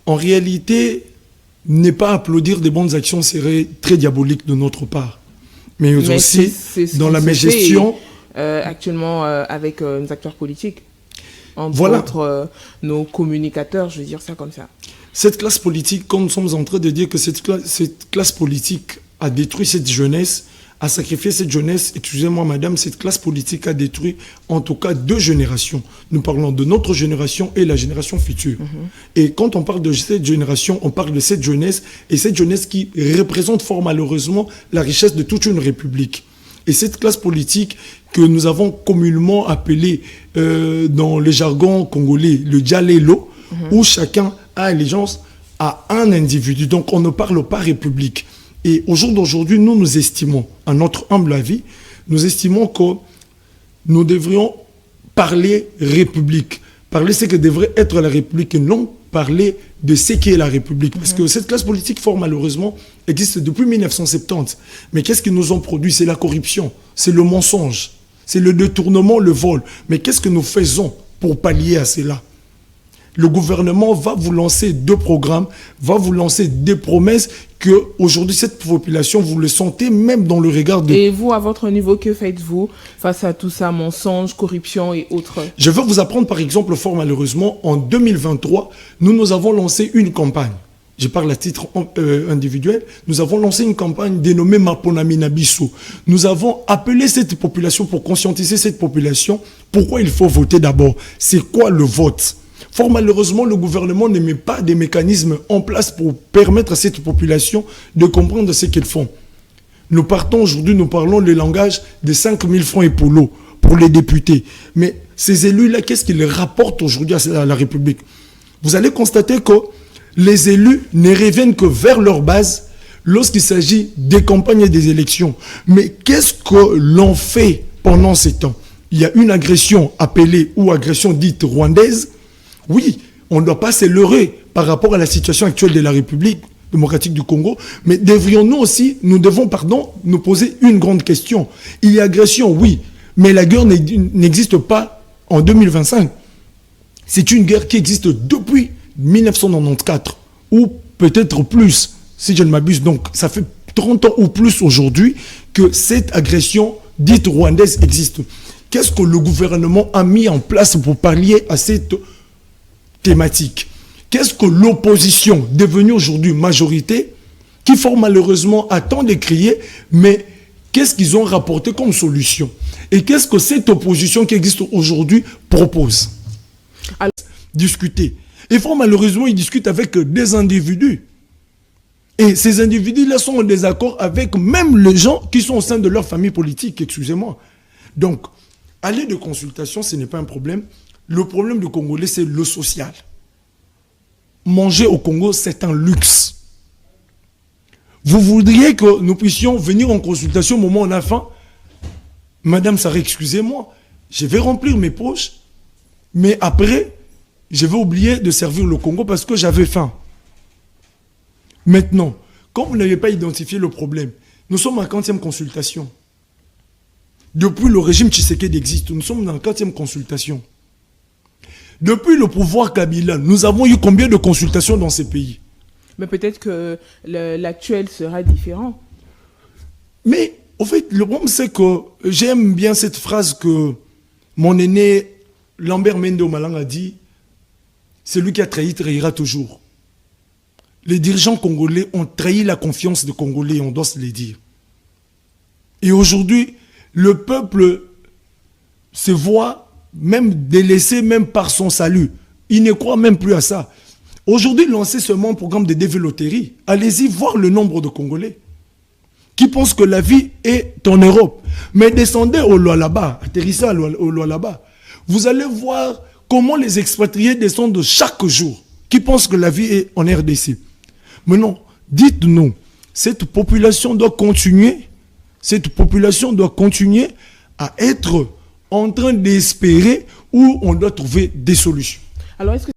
en réalité, ne pas applaudir des bonnes actions serait très diabolique de notre part. Mais aussi, c'est dans la gestion... actuellement, avec nos acteurs politiques, entre autres nos communicateurs, je veux dire ça comme ça. Cette classe politique, comme nous sommes en train de dire que cette classe politique a détruit cette jeunesse, a sacrifié cette jeunesse, excusez-moi madame, cette classe politique a détruit en tout cas 2 générations. Nous parlons de notre génération et la génération future. Et quand on parle de cette génération, on parle de cette jeunesse, et cette jeunesse qui représente fort malheureusement la richesse de toute une république. Et cette classe politique que nous avons communément appelée dans le jargon congolais, le Djalelo, où chacun a allégeance à un individu. Donc on ne parle pas république. Et au jour d'aujourd'hui, nous estimons, à notre humble avis, nous estimons que nous devrions parler république. Parler ce que devrait être la république et non parler de ce qu'est la république. Parce que cette classe politique, fort malheureusement, existe depuis 1970. Mais qu'est-ce qu'ils nous ont produit? C'est la corruption, c'est le mensonge, c'est le détournement, le vol. Mais qu'est-ce que nous faisons pour pallier à cela? Le gouvernement va vous lancer 2 programmes, va vous lancer des promesses que aujourd'hui cette population, vous le sentez même dans le regard de... Et vous, à votre niveau, que faites-vous face à tout ça, mensonges, corruption et autres? Je vais vous apprendre par exemple, fort malheureusement, en 2023, nous avons lancé une campagne. Je parle à titre individuel. Nous avons lancé une campagne dénommée Maponami Nabiso. Nous avons appelé cette population pour conscientiser cette population. Pourquoi il faut voter d'abord? C'est quoi le vote? Fort malheureusement, le gouvernement ne met pas des mécanismes en place pour permettre à cette population de comprendre ce qu'ils font. Nous partons aujourd'hui, nous parlons le langage de 5 000 francs et polo pour les députés. Mais ces élus-là, qu'est-ce qu'ils rapportent aujourd'hui à la République? Vous allez constater que les élus ne reviennent que vers leur base lorsqu'il s'agit des campagnes et des élections. Mais qu'est-ce que l'on fait pendant ces temps? Il y a une agression appelée ou agression dite rwandaise. Oui, on ne doit pas se leurrer par rapport à la situation actuelle de la République démocratique du Congo, mais nous devons nous poser une grande question. Il y a agression, oui, mais la guerre n'existe pas en 2025. C'est une guerre qui existe depuis 1994, ou peut-être plus, si je ne m'abuse. Donc, ça fait 30 ans ou plus aujourd'hui que cette agression dite rwandaise existe. Qu'est-ce que le gouvernement a mis en place pour pallier à cette thématique? Qu'est-ce que l'opposition, devenue aujourd'hui majorité, qui fort malheureusement attend de crier, mais qu'est-ce qu'ils ont rapporté comme solution? Et qu'est-ce que cette opposition qui existe aujourd'hui propose? Alors, discuter. Et fort malheureusement, ils discutent avec des individus. Et ces individus-là sont en désaccord avec même les gens qui sont au sein de leur famille politique, excusez-moi. Donc, aller de consultation, ce n'est pas un problème. Le problème du Congolais, c'est le social. Manger au Congo, c'est un luxe. Vous voudriez que nous puissions venir en consultation au moment où on a faim? Madame Sarah, excusez-moi, je vais remplir mes poches, mais après, je vais oublier de servir le Congo parce que j'avais faim. Maintenant, comme vous n'avez pas identifié le problème, nous sommes en 40e consultation. Depuis le régime Tshisekedi existe, nous sommes dans la 40e consultation. Depuis le pouvoir Kabila, nous avons eu combien de consultations dans ces pays? Mais peut-être que l'actuel sera différent. Mais, au fait, le problème, c'est que j'aime bien cette phrase que mon aîné Lambert Mende Omalang a dit: celui qui a trahi trahira toujours. Les dirigeants congolais ont trahi la confiance des Congolais, on doit se le dire. Et aujourd'hui, le peuple se voit même délaissé, même par son salut. Il ne croit même plus à ça. Aujourd'hui, lancez seulement un programme de dévéloterie. Allez-y voir le nombre de Congolais qui pensent que la vie est en Europe. Mais descendez au Lualaba, atterrissez au Lualaba. Vous allez voir comment les expatriés descendent chaque jour, qui pensent que la vie est en RDC. Mais non, dites-nous, cette population doit continuer à être en train d'espérer où on doit trouver des solutions. Alors, est-ce que